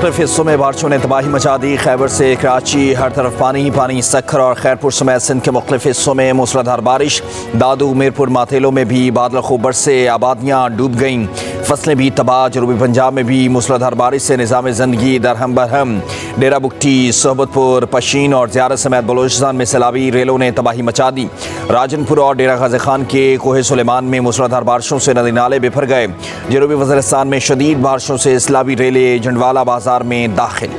मुख्तलिफ हिस्सों में बारिशों ने तबाही मचा दी। खैबर से कराची हर तरफ पानी ही पानी। सक्खर और खैरपुर समेत सिंध के मुख्तलिफ हिस्सों में मूसलाधार बारिश। दादू, मीरपुर, माथेलों में भी बादल खूब बरसे, आबादियाँ डूब गईं, फसलें भी तबाह। जनूबी पंजाब में भी मूसलाधार बारिश से निज़ाम ज़िंदगी दरहम बरहम। डेरा बुगटी, सोहबतपुर, पशीन और ज़ियारत समेत बलोचिस्तान में सैलाबी रेलों ने तबाही मचा दी। राजनपुर और डेरा गाज़ी खान के कोहे सुलेमान में मूसलाधार बारिशों से नदी नाले बिफर गए। जनूबी वज़ीरिस्तान में शदीद बारिशों से सैलाबी रेलें जंडवाला बाजार में दाखिल।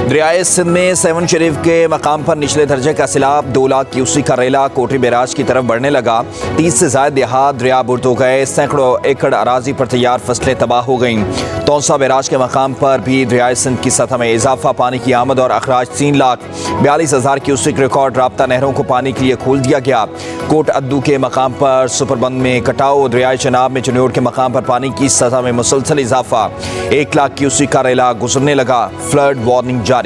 दरियाए सिंध में सेवन शरीफ के मकाम पर निचले दर्जे का सैलाब 2 लाख क्यूसेक का रेला कोठी बैराज की तरफ बढ़ने लगा। 30 से ज्यादा देहात दरिया बुर्द हो गए। सैकड़ों एकड़ अराजी पर तैयार फसलें तबाह हो गईं। तौसा बैराज के मकाम पर भी दरियाए सिंध की सतह में इजाफा। पानी की आमद और अखराज 3,42,000 क्यूसेक रिकॉर्ड। राब्ता नहरों को पानी के लिए खोल दिया गया। कोट अद्दू के मकाम पर सुपरबंद में कटाव। दरियाए चनाब में चन्योड़ के मकाम पर पानी की सतह में मुसलसल इजाफा। 1 लाख क्यूसेक का रेला गुजरने लगा। फ्लड वार्निंग जारी।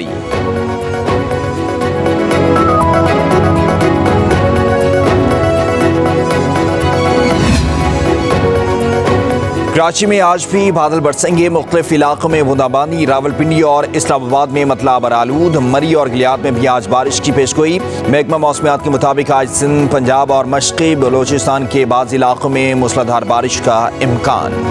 कराची में आज भी बादल बरसेंगे। मुख्तलिफ इलाकों में बूंदाबांदी। रावलपिंडी और इस्लामाबाद में मतला बरालूद। मरी और गिलियात में भी आज बारिश की पेशगोई। महकमा मौसमियात के मुताबिक आज सिंध, पंजाब और मशरक़ी बलोचिस्तान के बाज़ इलाकों में मूसलाधार बारिश का इम्कान।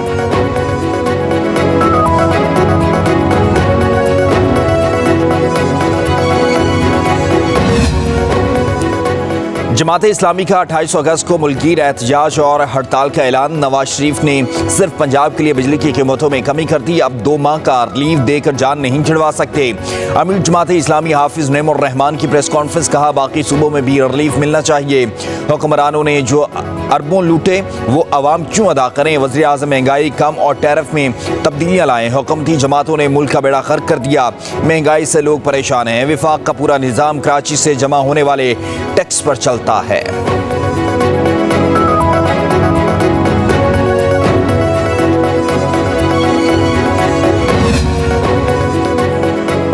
जमात इस्लामी का 28 अगस्त को मुल्की एहतजाज और हड़ताल का ऐलान। नवाज शरीफ ने सिर्फ पंजाब के लिए बिजली की कीमतों में कमी कर दी। अब 2 माह का रिलीफ देकर जान नहीं छिड़वा सकते। अमीर जमात इस्लामी हाफिज नईमुर रहमान की प्रेस कॉन्फ्रेंस। कहा बाकी सूबों में भी रिलीफ मिलना चाहिए। हुक्मरानों ने जो अरबों लूटे वो अवाम क्यों अदा करें। वज़ीर आज़म महंगाई कम और टैरिफ में तब्दीलियाँ लाएं। हुकूमती जमातों ने मुल्क का बेड़ा गर्क कर दिया। महंगाई से लोग परेशान हैं। विफाक का पूरा निज़ाम कराची से जमा होने वाले टैक्स पर चलता है।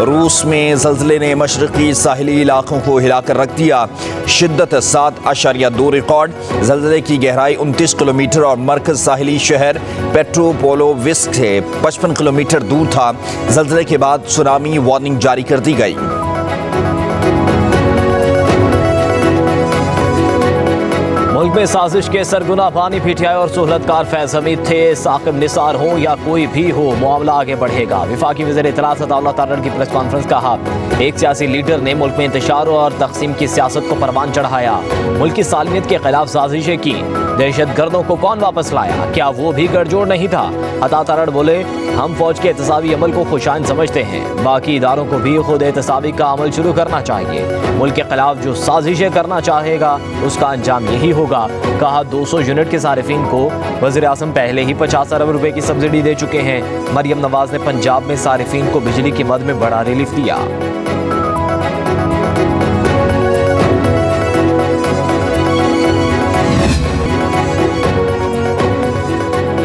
रूस में ज़ल्ज़ले ने मशरक़ी साहिली इलाकों को हिलाकर रख दिया। शिद्दत 7.2 रिकॉर्ड। ज़ल्ज़ले की गहराई 29 किलोमीटर और मरकज़ साहिली शहर पेट्रोपोलोविस्क से 55 किलोमीटर दूर था। ज़ल्ज़ले के बाद सुनामी वार्निंग जारी कर दी गई। मुल्क में साजिश के सरगुना बानी पीटीआई और सोहलतकार फैज हमीद थे। साकिब निसार हो या कोई भी हो, मामला आगे बढ़ेगा। वफाकी वज़ीर इत्तलात अताउल्लाह तारड़ की प्रेस कॉन्फ्रेंस। कहा एक सियासी लीडर ने मुल्क में इंतशार और तकसीम की सियासत को परवान चढ़ाया। मुल्क की सालमियत के खिलाफ साजिशें की। दहशत गर्दों को कौन वापस लाया? क्या वो भी गठजोड़ नहीं था? अता तारड़ बोले हम फौज के एहतसाबी अमल को खुशाइन समझते हैं। बाकी इदारों को भी खुद एहतसाबी का अमल शुरू करना चाहिए। मुल्क के खिलाफ जो साजिशें करना चाहेगा उसका अंजाम यही होगा। कहा 200 यूनिट के सारिफिन को वज़ीर आज़म पहले ही 50 अरब रुपए की सब्सिडी दे चुके हैं। मरियम नवाज ने पंजाब में सारिफिन को बिजली की मद में बड़ा रिलीफ दिया।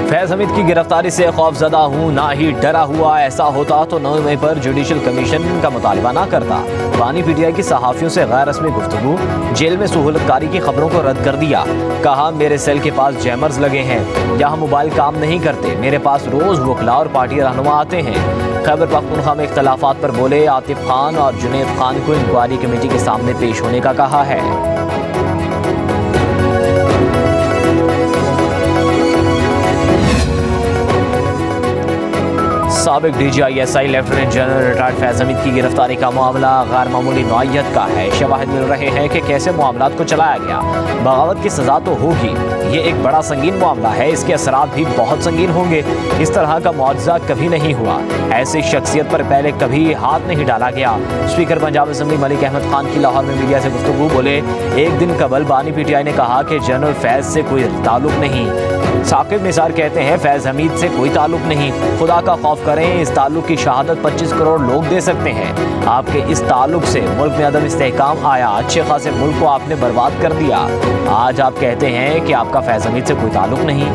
फैज हमीद की गिरफ्तारी से खौफजदा हूँ, ना ही डरा हुआ। ऐसा होता तो 9 मई पर जुडिशल कमीशन का मुतालबा ना करता। बानी पीटीआई की सहाफ़ियों से गैर रस्मी गुफ्तगू। जेल में सहूलतकारी की खबरों को रद्द कर दिया। कहा मेरे सेल के पास जैमर्स लगे हैं, यहाँ मोबाइल काम नहीं करते। मेरे पास रोज़ वकला और पार्टी रहनुमा आते हैं। खैबर पख्तूनख्वा में इख्तलाफात पर बोले आतिफ खान और जुनैद खान को इंक्वायरी कमेटी के सामने पेश होने का कहा है। साबिक DGISI lieutenant general retired Faiz Hamid की गिरफ्तारी का मामला गैर मामूली नौइयत का है। शवाहिद मिल रहे हैं कि कैसे मामलात को चलाया गया। बगावत की सजा तो होगी, ये एक बड़ा संगीन मामला है। इसके असरात भी बहुत संगीन होंगे। इस तरह का मुआवजा कभी नहीं हुआ। ऐसी शख्सियत पर पहले कभी हाथ नहीं डाला गया। स्पीकर पंजाब असम्बली मलिक अहमद खान की लाहौर में मीडिया से गुफ्तगू। बोले एक दिन कबल बानी पीटीआई ने कहा कि जनरल फैज से कोई ताल्लुक नहीं। साकिब निसार कहते हैं फैज हमीद से कोई ताल्लुक नहीं। खुदा का खौफ करें, इस ताल्लुक की शहादत 25 करोड़ लोग दे सकते हैं। आपके इस ताल्लुक से मुल्क में अदम इस्तेहकाम आया। अच्छे खासे मुल्क को आपने बर्बाद कर दिया। आज आप कहते हैं कि आपका फैज हमीद से कोई ताल्लुक नहीं।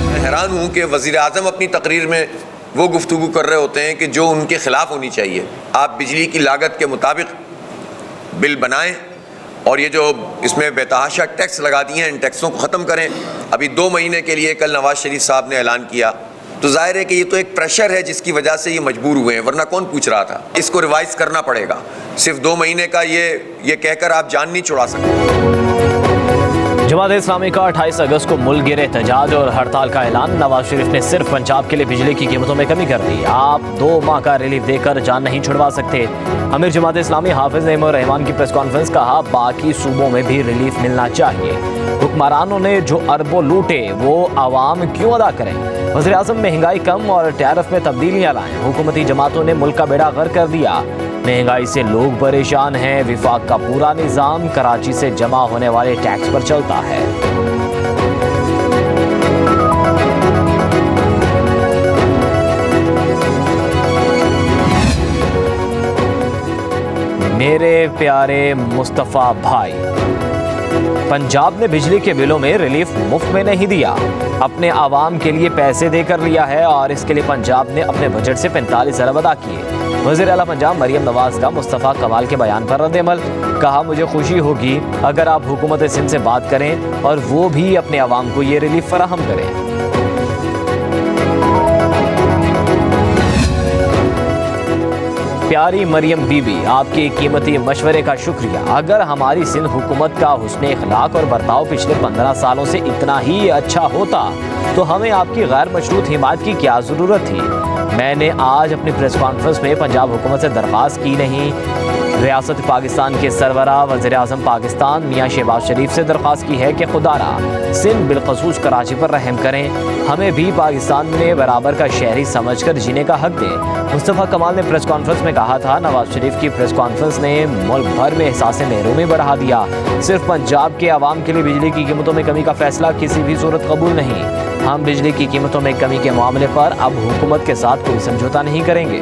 मैं हैरान हूँ कि वज़ीर आज़म अपनी तकरीर में वो गुफ्तगू कर रहे होते हैं कि जो उनके खिलाफ होनी चाहिए। आप बिजली की लागत के मुताबिक बिल बनाएं और ये जो इसमें बेतहाशा टैक्स लगा दिए हैं इन टैक्सों को ख़त्म करें। अभी 2 महीने के लिए कल नवाज शरीफ साहब ने ऐलान किया, तो जाहिर है कि ये तो एक प्रेशर है जिसकी वजह से ये मजबूर हुए हैं, वरना कौन पूछ रहा था। इसको रिवाइज करना पड़ेगा। सिर्फ 2 महीने का ये कहकर आप जान नहीं छुड़ा सकते। जमात-ए-इस्लामी का 28 अगस्त को मुल्क गिर एहतजाज और हड़ताल का ऐलान। नवाज शरीफ ने सिर्फ पंजाब के लिए बिजली की कीमतों में कमी कर दी। आप 2 माह का रिलीफ देकर जान नहीं छुड़वा सकते। अमीर जमात-ए-इस्लामी हाफिज नईम रहमान की प्रेस कॉन्फ्रेंस, कहा बाकी सूबों में भी रिलीफ मिलना चाहिए। हुक्मरानों ने जो अरबों लूटे वो आवाम क्यों अदा करें। वज़ीर आज़म महंगाई कम और टैरिफ में तब्दीलियाँ लाएं। हुकूमती जमातों ने मुल्क का बेड़ा गर्क कर दिया। महंगाई से लोग परेशान हैं। विफाक का पूरा निज़ाम कराची से जमा होने वाले टैक्स पर चलता है। मेरे प्यारे मुस्तफ़ा भाई, पंजाब ने बिजली के बिलों में रिलीफ मुफ्त में नहीं दिया, अपने आवाम के लिए पैसे देकर लिया है और इसके लिए पंजाब ने अपने बजट से 45 अरब अदा किए। वज़ीर आला पंजाब मरियम नवाज का मुस्तफ़ा कमाल के बयान पर रद्द-ए-अमल, कहा मुझे खुशी होगी अगर आप हुकूमत सिंध से बात करें और वो भी अपने आवाम को ये रिलीफ फराहम करें। प्यारी मरियम बीबी, आपके कीमती मशवरे का शुक्रिया। अगर हमारी सिंध हुकूमत का हुस्न इखलाक और बर्ताव पिछले 15 सालों से इतना ही अच्छा होता तो हमें आपकी गैर मशरूत हिमायत की क्या ज़रूरत थी। मैंने आज अपनी प्रेस कॉन्फ्रेंस में पंजाब हुकूमत से दरख्वास्त की नहीं, रियासत पाकिस्तान के सरबराह वज़ीर आज़म पाकिस्तान मियाँ शहबाज शरीफ से दरख्वास्त की है कि खुदारा सिंध बिलखसूस कराची पर रहम करें, हमें भी पाकिस्तान में बराबर का शहरी समझकर जीने का हक दें। मुस्तफ़ा कमाल ने प्रेस कॉन्फ्रेंस में कहा था, नवाज शरीफ की प्रेस कॉन्फ्रेंस ने मुल्क भर में एहसास महरूमी बढ़ा दिया। सिर्फ पंजाब के आवाम के लिए बिजली की कीमतों में कमी का फैसला किसी भी सूरत कबूल नहीं। हम बिजली की कीमतों में कमी के मामले पर अब हुकूमत के साथ कोई समझौता नहीं करेंगे।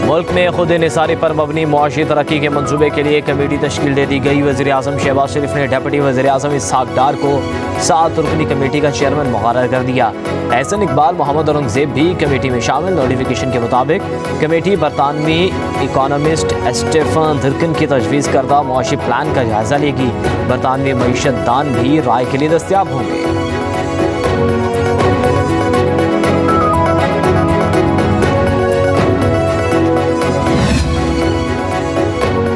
मुल्क में खुद निसारी पर मबनी मुआशी तरक्की के मंसूबे के लिए कमेटी तश्कील दे दी गई। वज़ीर आज़म शहबाज शरीफ ने डिप्टी वज़ीर आज़म इसहाक डार को 7 रुकनी कमेटी का चेयरमैन मुक़र्रर कर दिया। एहसन इकबाल मोहम्मद औरंगज़ेब भी कमेटी में शामिल। नोटिफिकेशन के मुताबिक कमेटी बरतानवी इकोनॉमिस्ट स्टीफन थिर्किन की तजवीज़ करदा मुआशी प्लान का जायज़ा लेगी। बरतानवी मईशत दान भी राय के लिए दस्तियाब होंगे।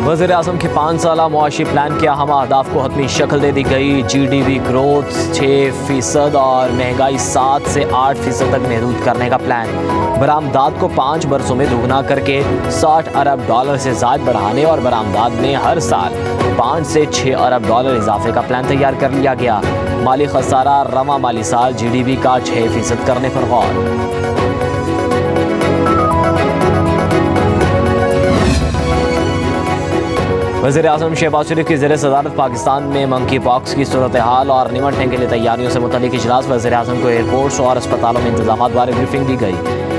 वज़ीर आज़म के 5 साला मुआशी प्लान के अहम अहदाफ को हतमी शक्ल दे दी गई। GDP ग्रोथ 6% और महंगाई 7 से 8% तक महदूद करने का प्लान। बरामदात को 5 बरसों में दोगुना करके $60 अरब से ज़ायद बढ़ाने और बरामदात में हर साल 5 से 6 अरब डॉलर इजाफे का प्लान तैयार कर लिया गया। माली खसारा रवा माली साल GDP का 6% करने पर गौर। वज़ीर आज़म शहबाज शरीफ की ज़ेर सदारत पाकिस्तान में मंकी पॉक्स की सूरत हाल और निमटने के लिए तैयारियों से मुतल्लिक़ इजलास। वज़ीर आज़म को एयरपोर्ट्स और अस्पतालों में इंतज़ामात बारे ब्रीफिंग दी गई।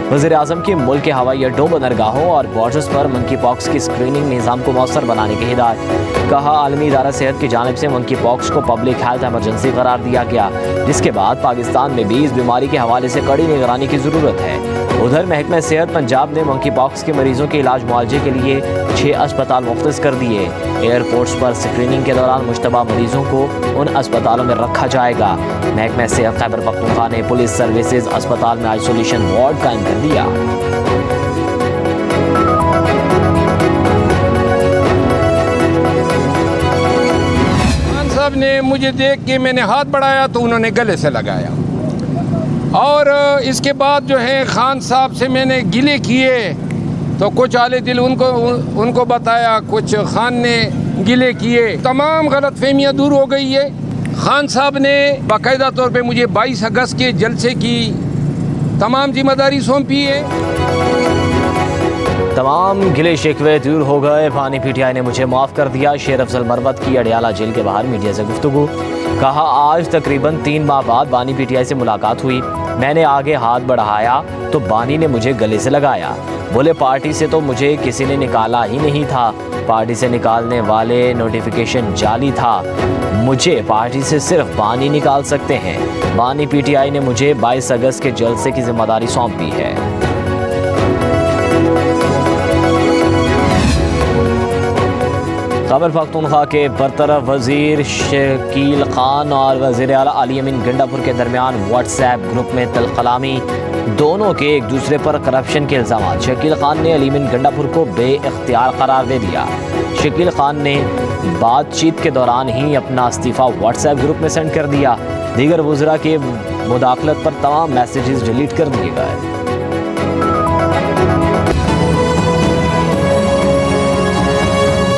वज़ीर आज़म की मुल्क के हवाई अड्डों, बंदरगाहों और बॉर्डर्स पर मंकी पॉक्स की स्क्रीनिंग निज़ाम को मौसर बनाने की हिदायत। कहा आलमी इदारा सेहत की जानिब से मंकी पॉक्स को पब्लिक हेल्थ एमरजेंसी करार दिया गया, जिसके बाद पाकिस्तान में भी इस बीमारी के हवाले से कड़ी निगरानी की ज़रूरत है। उधर महकमा सेहत पंजाब ने मंकी पॉक्स के मरीजों के इलाज मुआवजे के लिए 6 अस्पताल मुख्तस कर दिए। एयरपोर्ट्स पर स्क्रीनिंग के दौरान मुश्तबा मरीजों को उन अस्पतालों में रखा जाएगा। महकमा सेहत खैबर पख्तूनख्वा ने पुलिस सर्विसेज अस्पताल में आइसोलेशन वार्ड कायम कर दिया। खान साहब ने मुझे देख के मैंने हाथ बढ़ाया तो उन्होंने गले से लगाया और इसके बाद जो है खान साहब से मैंने गिले किए तो कुछ आले दिल उनको बताया, कुछ खान ने गिले किए। तमाम गलतफहमियाँ दूर हो गई है। खान साहब ने बाकायदा तौर पे मुझे 22 अगस्त के जलसे की तमाम जिम्मेदारी सौंपी है। तमाम गिले शिकवे दूर हो गए। पानी PTI ने मुझे माफ़ कर दिया। शेर अफजल मरवत की अडियाला जेल के बाहर मीडिया से गुफ्तगू। कहा आज तकरीबन 3 माह बाद बानी PTI से मुलाकात हुई। मैंने आगे हाथ बढ़ाया तो बानी ने मुझे गले से लगाया। बोले पार्टी से तो मुझे किसी ने निकाला ही नहीं था, पार्टी से निकालने वाले नोटिफिकेशन जाली था, मुझे पार्टी से सिर्फ बानी निकाल सकते हैं। बानी PTI ने मुझे 22 अगस्त के जलसे की जिम्मेदारी सौंपी है। खैबर पख्तूनख्वा के बरतरफ वजीर शकील खान और वजीर आला अली अमीन गंडापुर के दरमियान व्हाट्सएप ग्रुप में तलकलामी, दोनों के एक दूसरे पर करप्शन के इल्ज़ाम। शकील खान ने अली अमीन गंडापुर को बेइख्तियार करार दे दिया। शकील खान ने बातचीत के दौरान ही अपना इस्तीफ़ा व्हाट्सएप ग्रुप में सेंड कर दिया। दीगर वज़रा के मुदाखलत पर तमाम मैसेजेस डिलीट कर दिए गए।